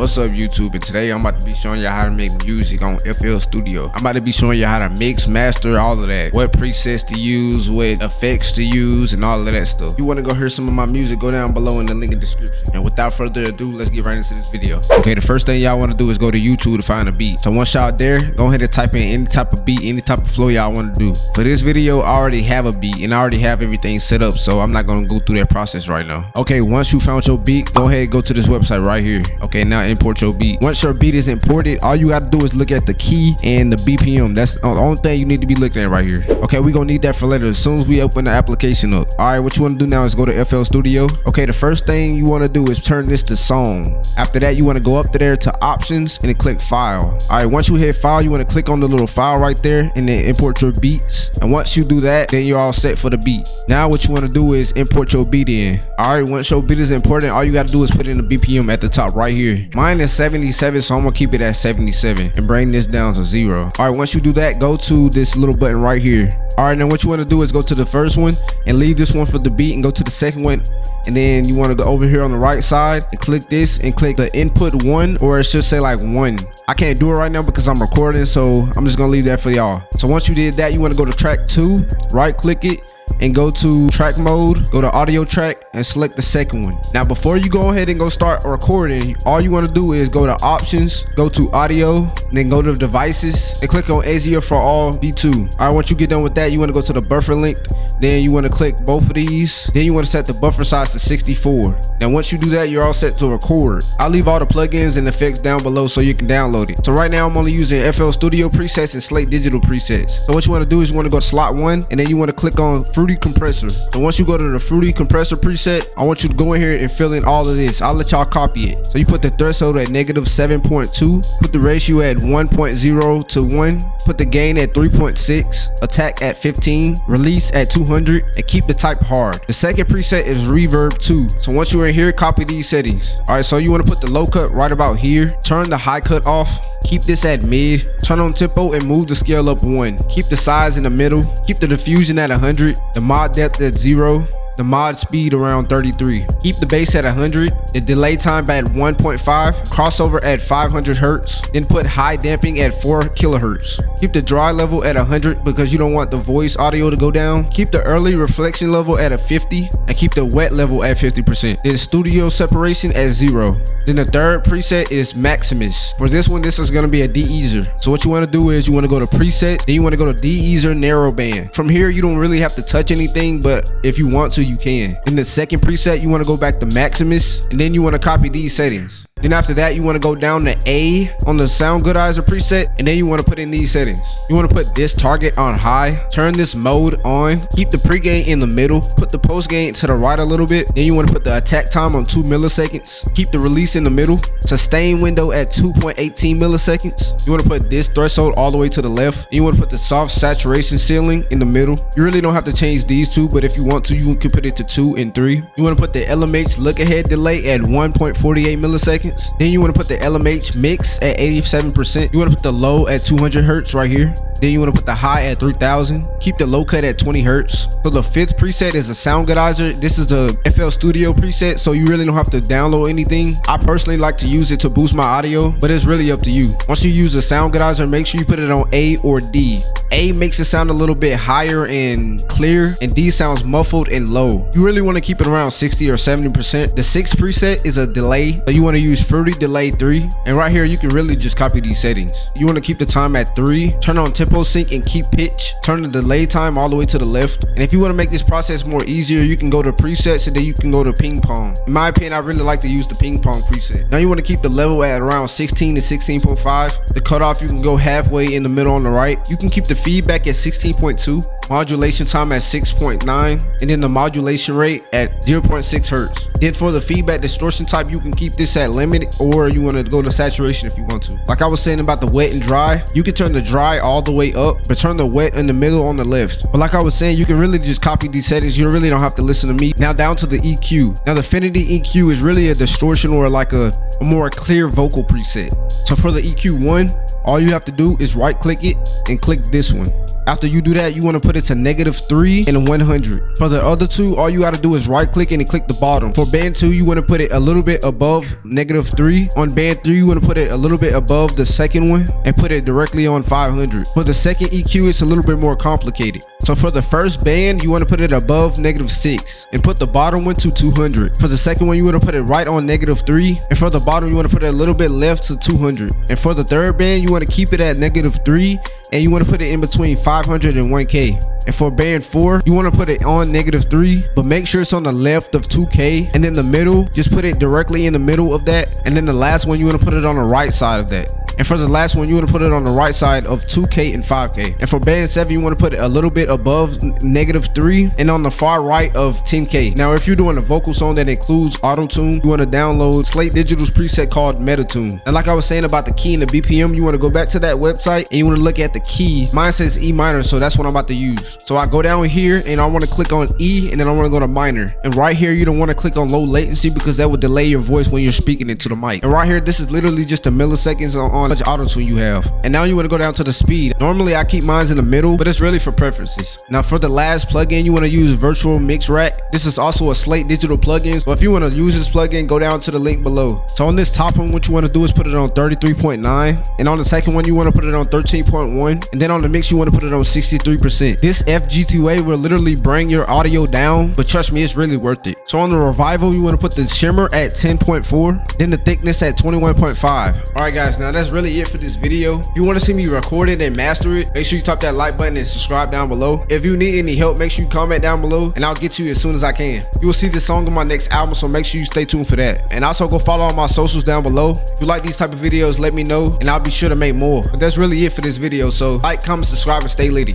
What's up YouTube, and today I'm about to be showing you how to make music on FL Studio. I'm about to be showing you how to mix, master, all of that. What presets to use, what effects to use, and all of that stuff. If you want to go hear some of my music, go down below in the link in the description. And without further ado, let's get right into this video. Okay, the first thing y'all want to do is go to YouTube to find a beat. So once y'all there, go ahead and type in any type of beat, any type of flow y'all want to do. For this video, I already have a beat and I already have everything set up, so I'm not going to go through that process right now. Okay, once you found your beat, go ahead and go to this website right here. Okay, now import your beat. Once your beat is imported, all you got to do is look at the key and the BPM. That's the only thing you need to be looking at right here. Okay, we're gonna need that for later as soon as we open the application up. All right, what you want to do now is go to FL Studio. Okay, the first thing you want to do is turn this to song. After that, you want to go up to there to options and then click file. All right, once you hit file, you want to click on the little file right there and then import your beats. And once you do that, then you're all set for the beat. Now what you want to do is import your beat in. All right, once your beat is imported, all you got to do is put in the BPM at the top right here. Mine is 77, so I'm gonna keep it at 77 and bring this down to 0. All right, once you do that, go to this little button right here. All right, now what you want to do is go to the first one and leave this one for the beat and go to the second one, and then you want to go over here on the right side and click this and click the input 1, or it should say like 1. I can't do it right now because I'm recording, so I'm just gonna leave that for y'all. So once you did that, you want to go to track 2, right click it and go to track mode, go to audio track and select the second one. Now before you go ahead and go start recording, all you want to do is go to options, go to audio, then go to devices and click on easier for all V2. All right, once you get done with that, you want to go to the buffer length, then you want to click both of these, then you want to set the buffer size to 64. Now once you do that, you're all set to record. I'll leave all the plugins and effects down below so you can download it. So right now I'm only using FL Studio presets and Slate Digital presets. So what you want to do is you want to go to slot 1 and then you want to click on Fruity Compressor. So once you go to the Fruity Compressor preset, I want you to go in here and fill in all of this. I'll let y'all copy it. So you put the threshold at -7.2, put the ratio at 1.0 to 1, put the gain at 3.6, attack at 15, release at 200, and keep the type hard. The second preset is Reeverb 2. So once you're in here, copy these settings. All right, so you want to put the low cut right about here, turn the high cut off, keep this at mid, turn on tempo and move the scale up 1. Keep the size in the middle, keep the diffusion at 100, the mod depth at 0, the mod speed around 33. Keep the bass at 100, the delay time at 1.5, crossover at 500 hertz, then put high damping at 4 kilohertz. Keep the dry level at 100 because you don't want the voice audio to go down. Keep the early reflection level at a 50 and keep the wet level at 50%. Then studio separation at 0. Then the third preset is Maximus. For this one, this is gonna be a DeEsser. So what you wanna do is you wanna go to preset, then you wanna go to DeEsser narrowband. From here, you don't really have to touch anything, but if you want to, you can. In the second preset, you want to go back to Maximus, and then you want to copy these settings. Then after that, you want to go down to A on the Soundgoodizer preset, and then you want to put in these settings. You want to put this target on high, turn this mode on, keep the pre-gain in the middle, put the post-gain to the right a little bit, then you want to put the attack time on 2 milliseconds, keep the release in the middle, sustain window at 2.18 milliseconds. You want to put this threshold all the way to the left, and you want to put the soft saturation ceiling in the middle. You really don't have to change these two, but if you want to, you can put it to 2 and 3. You want to put the LMH look ahead delay at 1.48 milliseconds. Then you want to put the LMH mix at 87%. You want to put the low at 200 hertz right here. Then you want to put the high at 3000. Keep the low cut at 20 hertz. So the fifth preset is a Soundgoodizer. This is the FL Studio preset, so you really don't have to download anything. I personally like to use it to boost my audio, but it's really up to you. Once you use the Soundgoodizer, make sure you put it on A or D. A makes it sound a little bit higher and clear, and D sounds muffled and low. You really want to keep it around 60 or 70%. The sixth preset is a delay, so you want to use Fruity Delay 3, and right here you can really just copy these settings. You want to keep the time at 3, turn on tempo sync and keep pitch, turn the delay time all the way to the left. And if you want to make this process more easier, you can go to presets and then you can go to ping pong. In my opinion, I really like to use the ping pong preset. Now you want to keep the level at around 16 to 16.5. The cutoff, you can go halfway in the middle on the right. You can keep the feedback at 16.2, modulation time at 6.9, and then the modulation rate at 0.6 hertz. Then for the feedback distortion type, you can keep this at limit, or you want to go to saturation if you want to. Like I was saying about the wet and dry, you can turn the dry all the way up, but turn the wet in the middle on the left. But like I was saying, you can really just copy these settings. You really don't have to listen to me. Now down to the EQ. Now the Affinity EQ is really a distortion or like a more clear vocal preset. So for the EQ 1, all you have to do is right click it and click this one. After you do that, you want to put it to -3 and 100. For the other two, all you got to do is right click and click the bottom. For band 2, you want to put it a little bit above -3. On band 3, you want to put it a little bit above the second one and put it directly on 500. For the second EQ, it's a little bit more complicated. So for the first band, you want to put it above -6 and put the bottom one to 200. For the second one, you want to put it right on -3, and for the bottom, you want to put it a little bit left to 200. And for the third band, you want to keep it at -3 and you want to put it in between 500 and 1K. And for band 4, you want to put it on -3, but make sure it's on the left of 2K. And then the middle, just put it directly in the middle of that. And then the last one, you want to put it on the right side of that. And for the last one, you want to put it on the right side of 2K and 5K. And for band 7, you want to put it a little bit above -3 and on the far right of 10K. Now, if you're doing a vocal song that includes auto-tune, you want to download Slate Digital's preset called Metatune. And like I was saying about the key and the BPM, you want to go back to that website and you want to look at the key. Mine says E minor, so that's what I'm about to use. So I go down here and I want to click on E and then I want to go to minor. And right here, you don't want to click on low latency because that would delay your voice when you're speaking into the mic. And right here, this is literally just a milliseconds on much auto-tune you have. And now you want to go down to the speed. Normally I keep mine in the middle, but it's really for preferences. Now for the last plugin, you want to use Virtual Mix Rack. This is also a Slate Digital plugin. So if you want to use this plugin, go down to the link below. So on this top one, what you want to do is put it on 33.9. And on the second one, you want to put it on 13.1. And then on the mix, you want to put it on 63%. This FGTA will literally bring your audio down, but trust me, it's really worth it. So on the revival, you want to put the shimmer at 10.4, then the thickness at 21.5. All right, guys, now that's really it for this video. If you want to see me record it and master it, make sure you tap that like button and subscribe down below. If you need any help, make sure you comment down below and I'll get to you as soon as I can. You will see this song on my next album, so make sure you stay tuned for that. And also go follow all my socials down below. If you like these type of videos, let me know and I'll be sure to make more. But that's really it for this video, so like, comment, subscribe, and stay litty.